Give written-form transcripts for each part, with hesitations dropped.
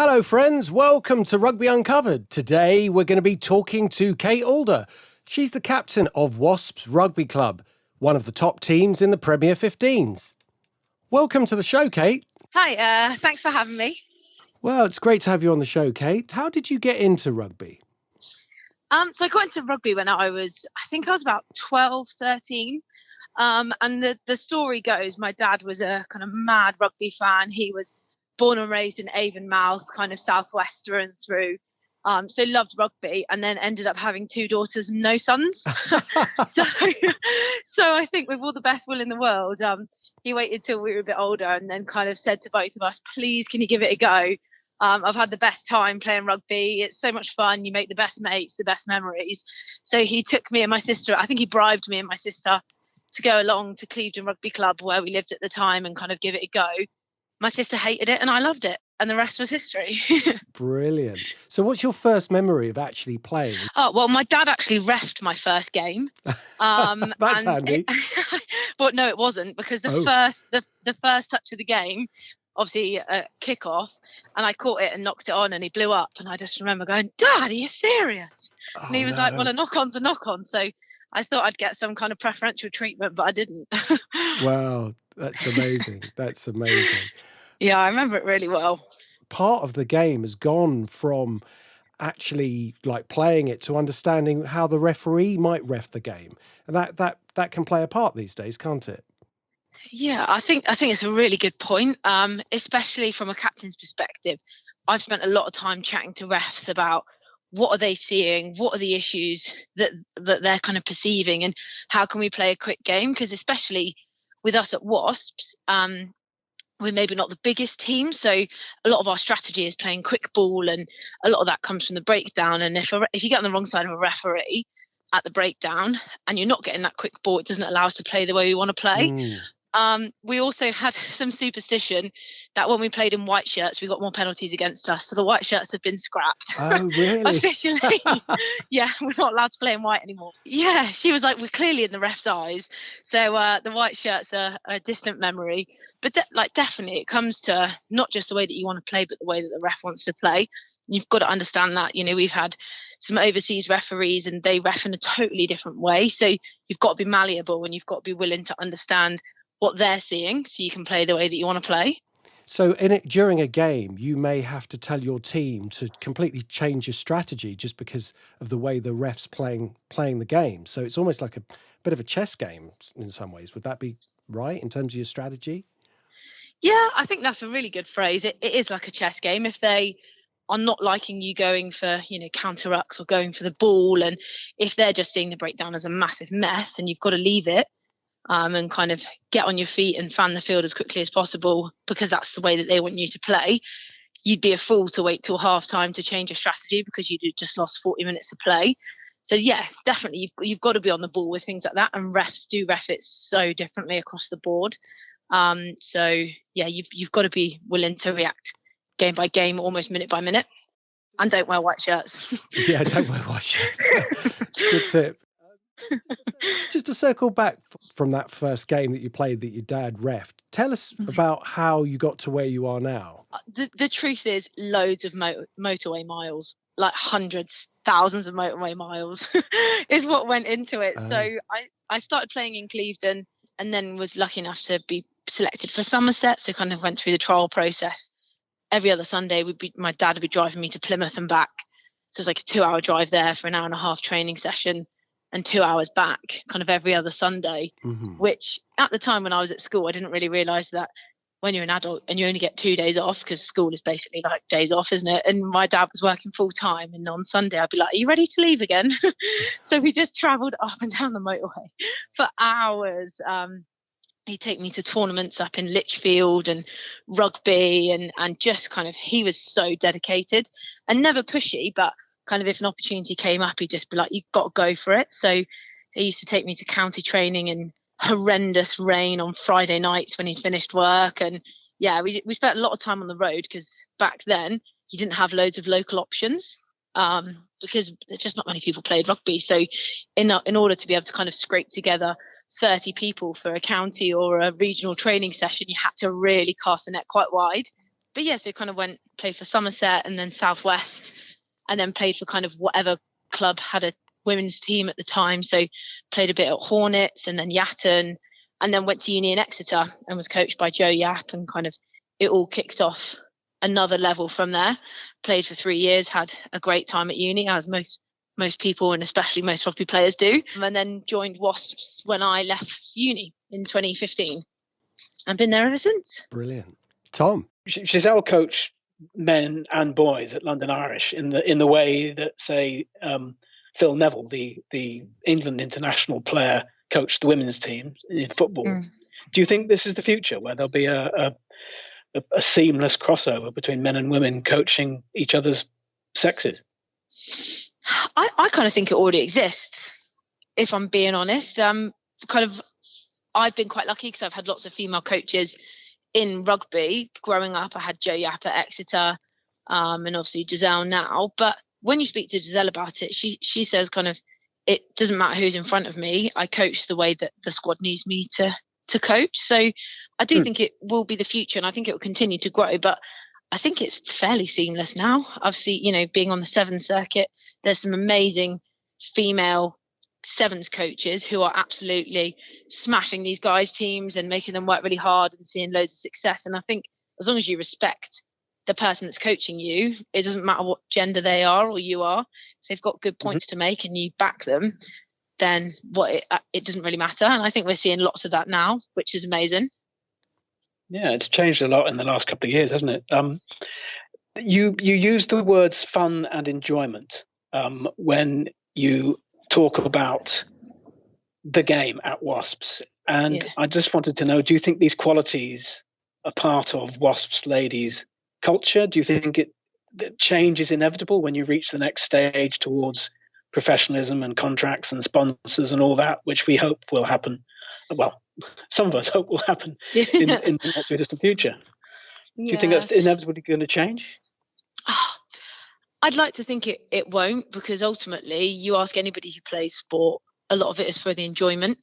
Hello friends, welcome to Rugby Uncovered. Today we're going to be talking to Kate Alder. She's the captain of Wasps Rugby Club, one of the top teams in the Premier 15s. Welcome to the show, Kate. Hi, thanks for having me. Well, it's great to have you on the show, Kate. How did you get into rugby? So I got into rugby when I was about 12, 13. And the story goes, my dad was a kind of mad rugby fan. He was born and raised in Avonmouth, kind of southwest through and through. So loved rugby, and then ended up having 2 daughters and no sons. so I think with all the best will in the world, he waited till we were a bit older and then kind of said to both of us, please, can you give it a go? I've had the best time playing rugby. It's so much fun. You make the best mates, the best memories. So he took me and my sister, I think he bribed me and my sister to go along to Clevedon Rugby Club where we lived at the time and kind of give it a go. My sister hated it and I loved it. And the rest was history. Brilliant. So what's your first memory of actually playing? Oh, well, my dad actually reffed my first game. That's handy. But no, it wasn't, because the first touch of the game, obviously a kick-off, and I caught it and knocked it on and he blew up. And I just remember going, Dad, are you serious? And he was like, well, a knock-on's a knock-on. So I thought I'd get some kind of preferential treatment, but I didn't. Wow, that's amazing. That's amazing. Yeah, I remember it really well. Part of the game has gone from actually like playing it to understanding how the referee might ref the game. And that can play a part these days, can't it? Yeah, I think it's a really good point, especially from a captain's perspective. I've spent a lot of time chatting to refs about what are they seeing, what are the issues that they're kind of perceiving, and how can we play a quick game? Because especially with us at Wasps, we're maybe not the biggest team, so a lot of our strategy is playing quick ball, and a lot of that comes from the breakdown. And if you get on the wrong side of a referee at the breakdown and you're not getting that quick ball, it doesn't allow us to play the way we want to play. We also had some superstition that when we played in white shirts, we got more penalties against us. So the white shirts have been scrapped. Oh, really? Officially. Yeah, we're not allowed to play in white anymore. Yeah, she was like, we're clearly in the ref's eyes. So the white shirts are a distant memory. But definitely it comes to not just the way that you want to play, but the way that the ref wants to play. You've got to understand that. You know, we've had some overseas referees and they ref in a totally different way. So you've got to be malleable and you've got to be willing to understand what they're seeing so you can play the way that you want to play. So during a game, you may have to tell your team to completely change your strategy just because of the way the ref's playing the game. So it's almost like a bit of a chess game in some ways. Would that be right in terms of your strategy? Yeah, I think that's a really good phrase. It is like a chess game. If they are not liking you going for, counter rucks or going for the ball, and if they're just seeing the breakdown as a massive mess and you've got to leave it, and kind of get on your feet and fan the field as quickly as possible because that's the way that they want you to play, you'd be a fool to wait till half time to change your strategy because you'd just lost 40 minutes of play. So yeah, definitely you've got to be on the ball with things like that, and refs do ref it so differently across the board. So yeah, you've got to be willing to react game by game, almost minute by minute, and don't wear white shirts. Yeah, don't wear white shirts. Good tip. Just to circle back from that first game that you played that your dad reffed, tell us about how you got to where you are now. The truth is, loads of motorway miles, like hundreds, thousands of motorway miles is what went into it. So I started playing in Clevedon and then was lucky enough to be selected for Somerset. So kind of went through the trial process. Every other Sunday, my dad would be driving me to Plymouth and back. So it's like a 2-hour drive there for an hour and a half training session, and 2 hours back kind of every other Sunday, which at the time when I was at school, I didn't really realise that when you're an adult and you only get 2 days off, because school is basically like days off, isn't it? And my dad was working full time, and on Sunday I'd be like, are you ready to leave again? So we just travelled up and down the motorway for hours. He'd take me to tournaments up in Lichfield and rugby, and just kind of, he was so dedicated and never pushy, but kind of if an opportunity came up, he'd just be like, you've got to go for it. So he used to take me to county training in horrendous rain on Friday nights when he'd finished work. And yeah, we spent a lot of time on the road because back then you didn't have loads of local options, because there's just not many people played rugby. So in order to be able to kind of scrape together 30 people for a county or a regional training session, you had to really cast the net quite wide. yeah, so kind of played for Somerset and then Southwest, and then played for kind of whatever club had a women's team at the time. So played a bit at Hornets and then Yatton, and then went to uni in Exeter and was coached by Joe Yap, and kind of it all kicked off another level from there. Played for 3 years, had a great time at uni, as most people and especially most rugby players do, and then joined Wasps when I left uni in 2015. I've been there ever since. Brilliant. Tom? Giselle coached men and boys at London Irish in the way that, say, Phil Neville, the England international player, coached the women's team in football. Do you think this is the future, where there'll be a seamless crossover between men and women coaching each other's sexes? I kind of think it already exists, if I'm being honest. I've been quite lucky because I've had lots of female coaches in rugby. Growing up, I had Jo Yap at Exeter, and obviously Giselle now. But when you speak to Giselle about it, she says kind of, it doesn't matter who's in front of me. I coach the way that the squad needs me to coach. So I do think it will be the future, and I think it will continue to grow. But I think it's fairly seamless now. Obviously, being on the Sevens circuit, there's some amazing female Sevens coaches who are absolutely smashing these guys' teams and making them work really hard and seeing loads of success. And I think as long as you respect the person that's coaching you, it doesn't matter what gender they are or you are. If they've got good points to make and you back them, then it doesn't really matter. And I think we're seeing lots of that now, which is amazing. Yeah, it's changed a lot in the last couple of years, hasn't it? You use the words fun and enjoyment when you talk about the game at Wasps. And I just wanted to know, do you think these qualities are part of Wasps ladies' culture? Do you think that change is inevitable when you reach the next stage towards professionalism and contracts and sponsors and all that, which we hope will happen? Well, some of us hope will happen in the not too distant future. Do you think that's inevitably going to change? I'd like to think it won't, because ultimately you ask anybody who plays sport, a lot of it is for the enjoyment.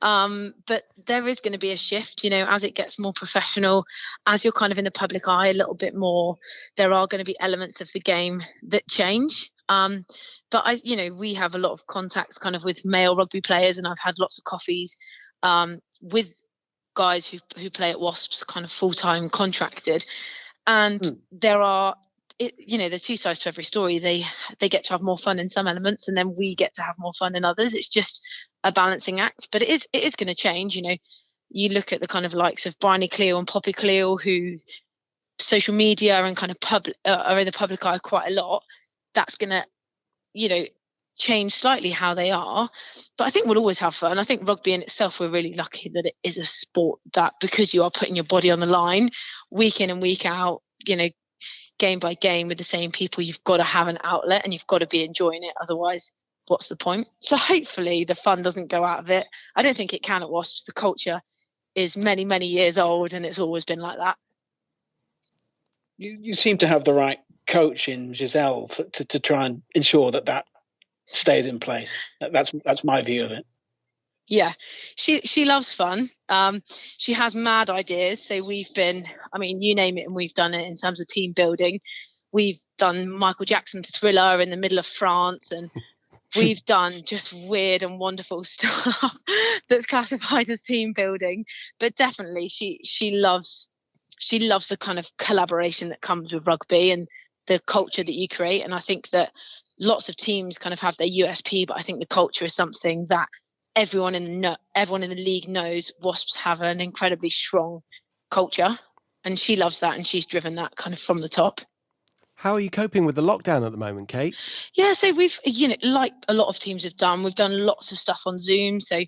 But there is going to be a shift, as it gets more professional, as you're kind of in the public eye a little bit more, there are going to be elements of the game that change. But we have a lot of contacts kind of with male rugby players, and I've had lots of coffees with guys who play at Wasps kind of full-time contracted, and there's two sides to every story. They get to have more fun in some elements, and then we get to have more fun in others. It's just a balancing act, but it is going to change. You look at the kind of likes of Bryony Cleal and Poppy Cleal, who social media and kind of are in the public eye quite a lot. That's going to change slightly how they are, but I think we'll always have fun. I think rugby in itself, we're really lucky that it is a sport that, because you are putting your body on the line week in and week out, game by game with the same people, you've got to have an outlet and you've got to be enjoying it. Otherwise, what's the point? So hopefully the fun doesn't go out of it. I don't think it can at Wasps. The culture is many, many years old, and it's always been like that. You seem to have the right coach in Giselle to try and ensure that stays in place. That's my view of it. Yeah, she loves fun. She has mad ideas. So we've been, you name it, and we've done it in terms of team building. We've done Michael Jackson Thriller in the middle of France, and we've done just weird and wonderful stuff that's classified as team building. But definitely, she loves the kind of collaboration that comes with rugby and the culture that you create. And I think that lots of teams kind of have their USP, but I think the culture is something that everyone in the league knows. Wasps have an incredibly strong culture, and she loves that, and she's driven that kind of from the top. How are you coping with the lockdown at the moment, Kate? Yeah, so we've, like a lot of teams have done, we've done lots of stuff on Zoom. So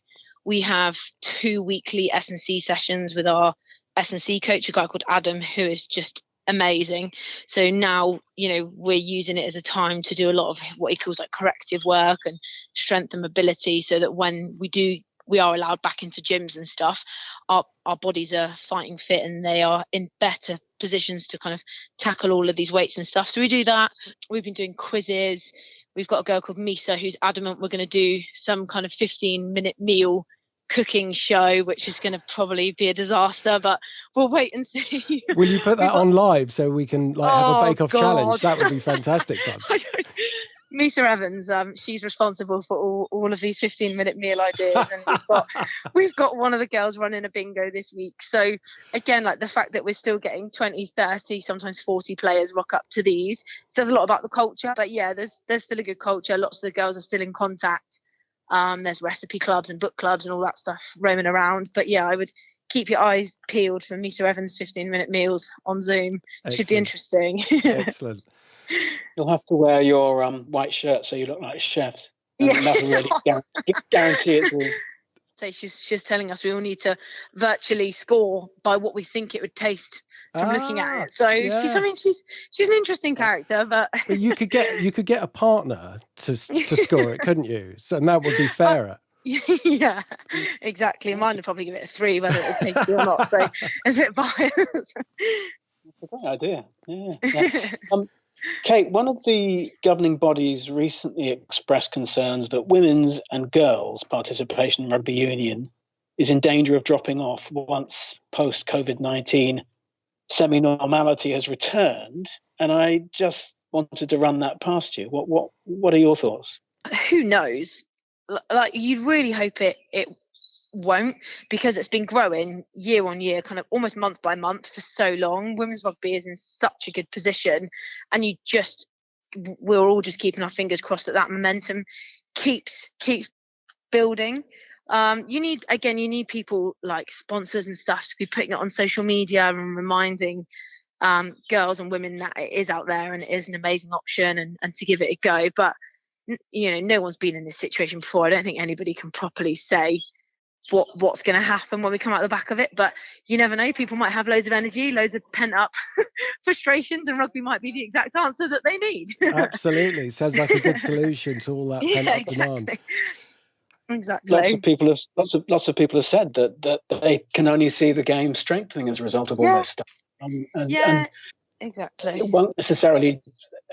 we have 2 weekly S&C sessions with our S&C coach, a guy called Adam, who is just amazing. So now, we're using it as a time to do a lot of what he calls like corrective work and strength and mobility, so that when we are allowed back into gyms and stuff, our bodies are fighting fit and they are in better positions to kind of tackle all of these weights and stuff. So we do that. We've been doing quizzes. We've got a girl called Misa who's adamant we're going to do some kind of 15-minute meal cooking show, which is going to probably be a disaster, but we'll wait and see. Will you put that on live so we can like have a bake-off challenge? That would be fantastic fun. Misa Evans, she's responsible for all of these 15-minute meal ideas, and we've got one of the girls running a bingo this week. So again, like the fact that we're still getting 20, 30, sometimes 40 players rock up to these says a lot about the culture. But yeah, there's still a good culture. Lots of the girls are still in contact. There's recipe clubs and book clubs and all that stuff roaming around. But yeah, I would keep your eyes peeled for Misa Evans 15-minute meals on Zoom. Excellent. Should be interesting. Excellent. You'll have to wear your white shirt so you look like chefs. Yeah. That'll really guarantee it all. So she's telling us we all need to virtually score by what we think it would taste from looking at it. So she's an interesting character, but you could get a partner to score it, couldn't you? So and that would be fairer. Yeah, exactly. Mine would probably give it a 3, whether it was tasty or not. So it's a bit biased. That's a great idea. Yeah. Kate, one of the governing bodies recently expressed concerns that women's and girls' participation in rugby union is in danger of dropping off once post-COVID-19 semi-normality has returned. And I just wanted to run that past you. What are your thoughts? Who knows? Like, you really hope it won't, because it's been growing year on year, kind of almost month by month for so long. Women's rugby is in such a good position, and we're all just keeping our fingers crossed that momentum keeps building. You need people like sponsors and stuff to be putting it on social media and reminding girls and women that it is out there and it is an amazing option, and to give it a go. But no one's been in this situation before. I don't think anybody can properly say what's going to happen when we come out the back of it, but you never know. People might have loads of energy, loads of pent up frustrations, and rugby might be the exact answer that they need. Absolutely, sounds like a good solution to all that pent up demand. Exactly. Lots of people have said that they can only see the game strengthening as a result of all this stuff. And exactly. It won't necessarily,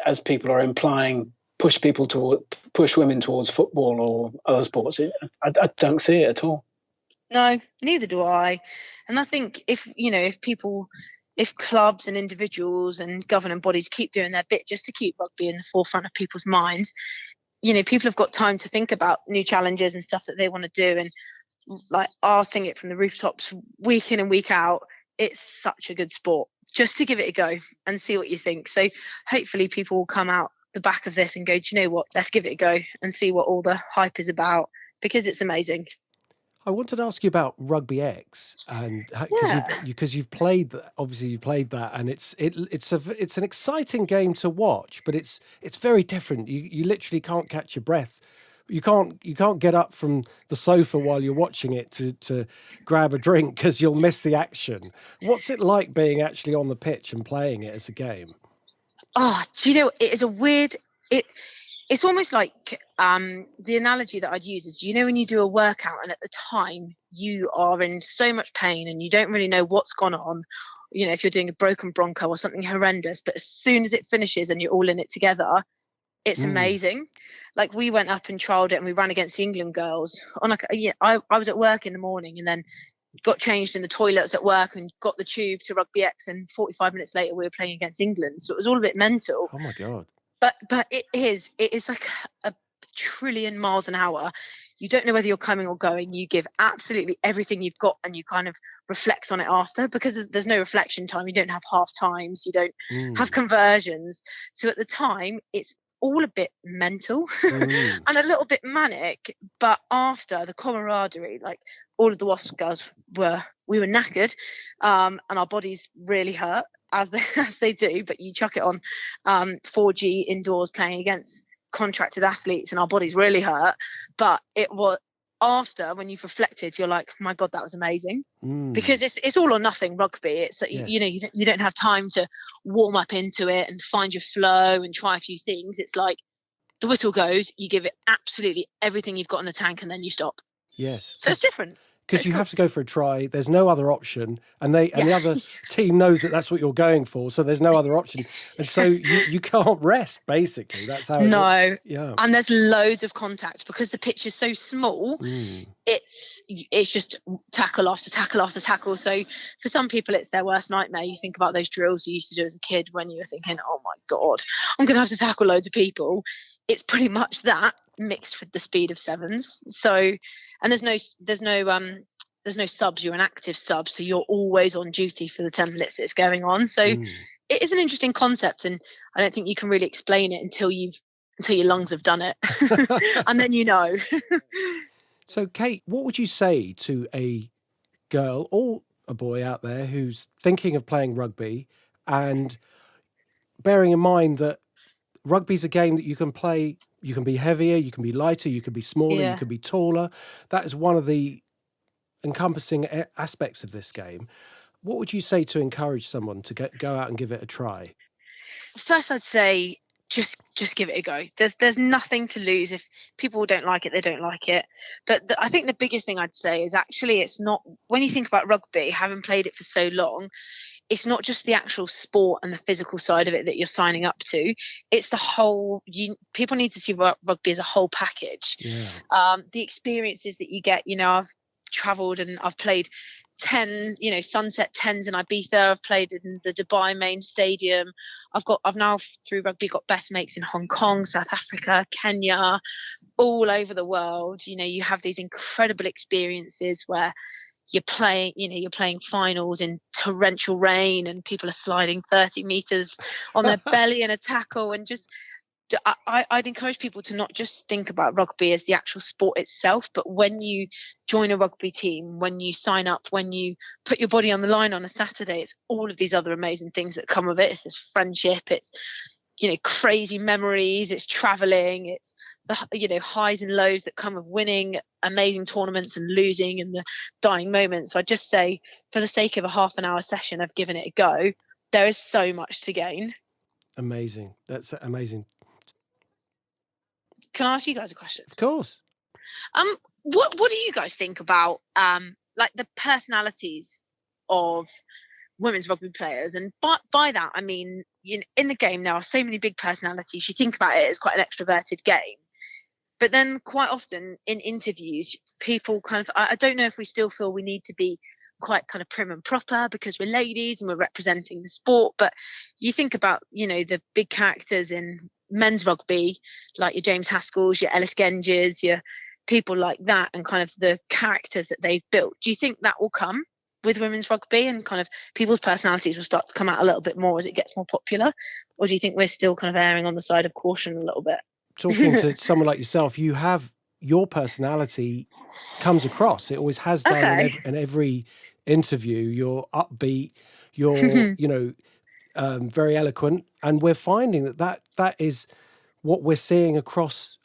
as people are implying, push women towards football or other sports. I don't see it at all. No, neither do I. And I think if clubs and individuals and governing bodies keep doing their bit just to keep rugby in the forefront of people's minds, people have got time to think about new challenges and stuff that they want to do, and like are sing it from the rooftops week in and week out. It's such a good sport. Just to give it a go and see what you think. So hopefully people will come out the back of this and go, do you know what? Let's give it a go and see what all the hype is about, because it's amazing. I wanted to ask you about Rugby X, and because you've played that, and it's an exciting game to watch, but it's very different. You literally can't catch your breath. You can't get up from the sofa while you're watching it to grab a drink because you'll miss the action. What's it like being actually on the pitch and playing it as a game? Oh, do you know, it is a weird. It's almost like the analogy that I'd use is, when you do a workout and at the time you are in so much pain and you don't really know what's gone on, if you're doing a broken broncho or something horrendous, but as soon as it finishes and you're all in it together, it's amazing. Like, we went up and trialled it and we ran against the England girls on I was at work in the morning and then got changed in the toilets at work and got the tube to Rugby X, and 45 minutes later we were playing against England. So it was all a bit mental. Oh my God. But it is like a trillion miles an hour. You don't know whether you're coming or going. You give absolutely everything you've got, and you kind of reflect on it after, because there's no reflection time. You don't have half times. You don't have conversions. So at the time, it's all a bit mental and a little bit manic. But after, the camaraderie, like all of the Wasps girls we were knackered, and our bodies really hurt, as they do, but you chuck it on 4G indoors playing against contracted athletes and our bodies really hurt. But it was after, when you've reflected, you're like, my God, that was amazing. Because it's all or nothing rugby. It's you don't have time to warm up into it and find your flow and try a few things. It's like the whistle goes, you give it absolutely everything you've got in the tank, and then you stop. Yes. So it's different. because you have to go for a try. There's no other option, and the other team knows that that's what you're going for, so there's no other option, and so you can't rest. Basically, that's how it looks. Yeah, and there's loads of contact because the pitch is so small. It's just tackle after tackle after tackle. So for some people, it's their worst nightmare. You think about those drills you used to do as a kid when you were thinking, "Oh my God, I'm going to have to tackle loads of people." It's pretty much that mixed with the speed of sevens. So, and there's no subs. You're an active sub, so you're always on duty for the 10 minutes it's going on. So it is an interesting concept, and I don't think you can really explain it until your lungs have done it, and then you know. So, Kate, what would you say to a girl or a boy out there who's thinking of playing rugby, and bearing in mind that rugby's a game that you can play, you can be heavier, you can be lighter, you can be smaller, you can be taller. That is one of the encompassing aspects of this game. What would you say to encourage someone to go out and give it a try? First, I'd say just give it a go. There's nothing to lose. If people don't like it, they don't like it. But I think the biggest thing I'd say is actually it's not, when you think about rugby, having played it for so long, it's not just the actual sport and the physical side of it that you're signing up to. It's the whole, people need to see rugby as a whole package. The experiences that you get, I've traveled and I've played sunset 10s in Ibiza. I've played in the Dubai main stadium. I've now through rugby got best mates in Hong Kong, South Africa, Kenya, all over the world. You have these incredible experiences where you're playing finals in torrential rain and people are sliding 30 meters on their belly in a tackle. And just I'd encourage people to not just think about rugby as the actual sport itself, but when you join a rugby team, when you sign up, when you put your body on the line on a Saturday, it's all of these other amazing things that come of it. It's this friendship, it's crazy memories, it's traveling, it's the highs and lows that come of winning amazing tournaments and losing and the dying moments. So I'd just say, for the sake of a half an hour session of giving it a go, there is so much to gain. Amazing. That's amazing. Can I ask you guys a question? Of course. What do you guys think about like the personalities of women's rugby players? And by that I mean, in the game there are so many big personalities. You think about it as quite an extroverted game, but then quite often in interviews people kind of, I don't know if we still feel we need to be quite kind of prim and proper because we're ladies and we're representing the sport. But you think about the big characters in men's rugby, like your James Haskells, your Ellis Genges, your people like that, and kind of the characters that they've built. Do you think that will come with women's rugby and kind of people's personalities will start to come out a little bit more as it gets more popular? Or do you think we're still kind of erring on the side of caution a little bit? Talking to someone like yourself, you have your personality comes across. It always has done in every interview. You're upbeat, you're very eloquent, and we're finding that is what we're seeing across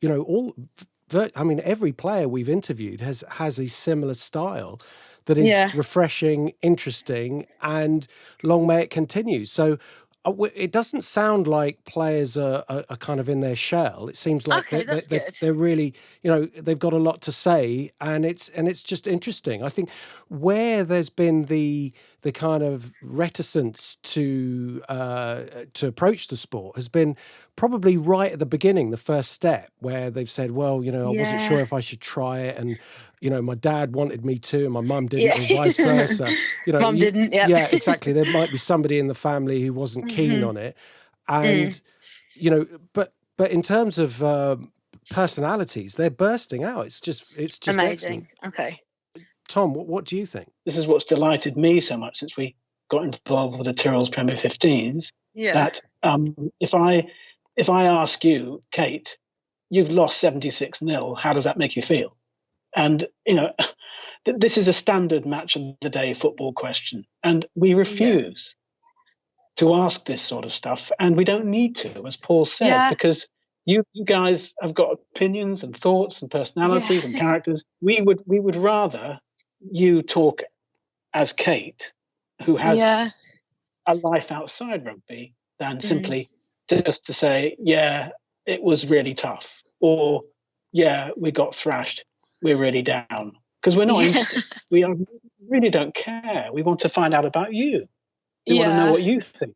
every player we've interviewed has a similar style that is refreshing, interesting, and long may it continue. So it doesn't sound like players are kind of in their shell. It seems like they're really, they've got a lot to say, and it's just interesting. I think where there's been the kind of reticence to approach the sport has been probably right at the beginning, the first step, where they've said, well, I wasn't sure if I should try it, and my dad wanted me to, and my mum didn't, or vice versa. Mum didn't. Yeah, exactly. There might be somebody in the family who wasn't keen on it, and but in terms of personalities, they're bursting out. It's just amazing. Excellent. Okay, Tom, what do you think? This is what's delighted me so much since we got involved with the Tyrrell's Premier 15s. That if I ask you, Kate, you've lost 76-0, how does that make you feel? And this is a standard match of the day football question, and we refuse to ask this sort of stuff, and we don't need to, as Paul said, because you guys have got opinions and thoughts and personalities and characters. We would rather you talk as Kate, who has a life outside rugby, than simply just to say, it was really tough, or we got thrashed, we're really down. because we're not interested. We really don't care. We want to find out about you. We want to know what you think.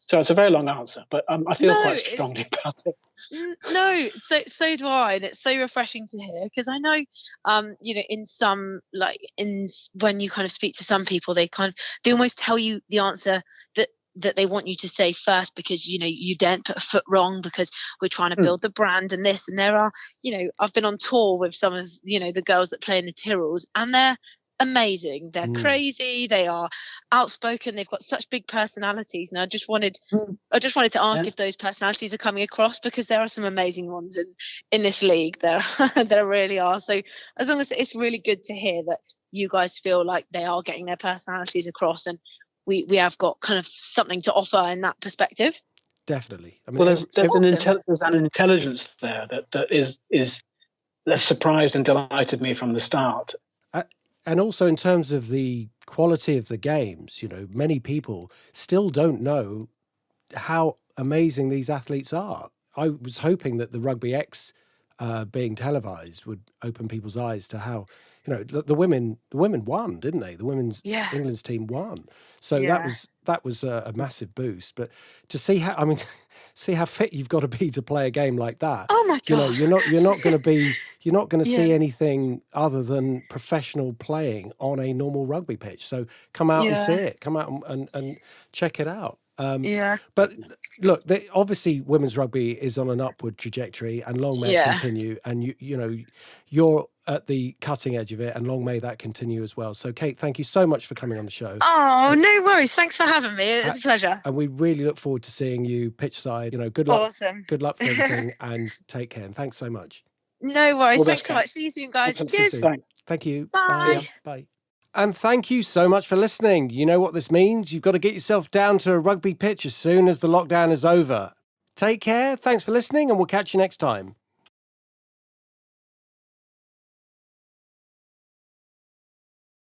So it's a very long answer, but I feel quite strongly about it. No, so do I, and it's so refreshing to hear, because I know, in some, when you kind of speak to some people, they almost tell you the answer that they want you to say first, because you daren't put a foot wrong, because we're trying to build the brand and this. And there are, I've been on tour with some of the girls that play in the Tyrrells, and they're amazing. They're crazy. They are outspoken. They've got such big personalities. And I just wanted to ask if those personalities are coming across, because there are some amazing ones in this league. There really are. So as long as it's really good to hear that you guys feel like they are getting their personalities across, and we have got kind of something to offer in that perspective. Definitely. I mean, well, there's an intelligence there that surprised and delighted me from the start. And also in terms of the quality of the games, many people still don't know how amazing these athletes are. I was hoping that the Rugby X being televised would open people's eyes to how, the women won, didn't they? The women's England's team won. So that was a massive boost. But to see how fit you've got to be to play a game like that. Oh my God. You're not going to see anything other than professional playing on a normal rugby pitch. So come out and see it. Come out and check it out. But look, obviously women's rugby is on an upward trajectory, and long may it continue. And you're at the cutting edge of it, and long may that continue as well. So Kate, thank you so much for coming on the show. Oh, no worries. Thanks for having me. It was a pleasure. And we really look forward to seeing you pitch side. Good luck. Awesome. Good luck for everything, and take care. And thanks so much. No worries. Thanks so much. See you soon, guys. Cheers. Thanks. Thank you. Bye. Bye. And thank you so much for listening. You know what this means? You've got to get yourself down to a rugby pitch as soon as the lockdown is over. Take care. Thanks for listening, and we'll catch you next time.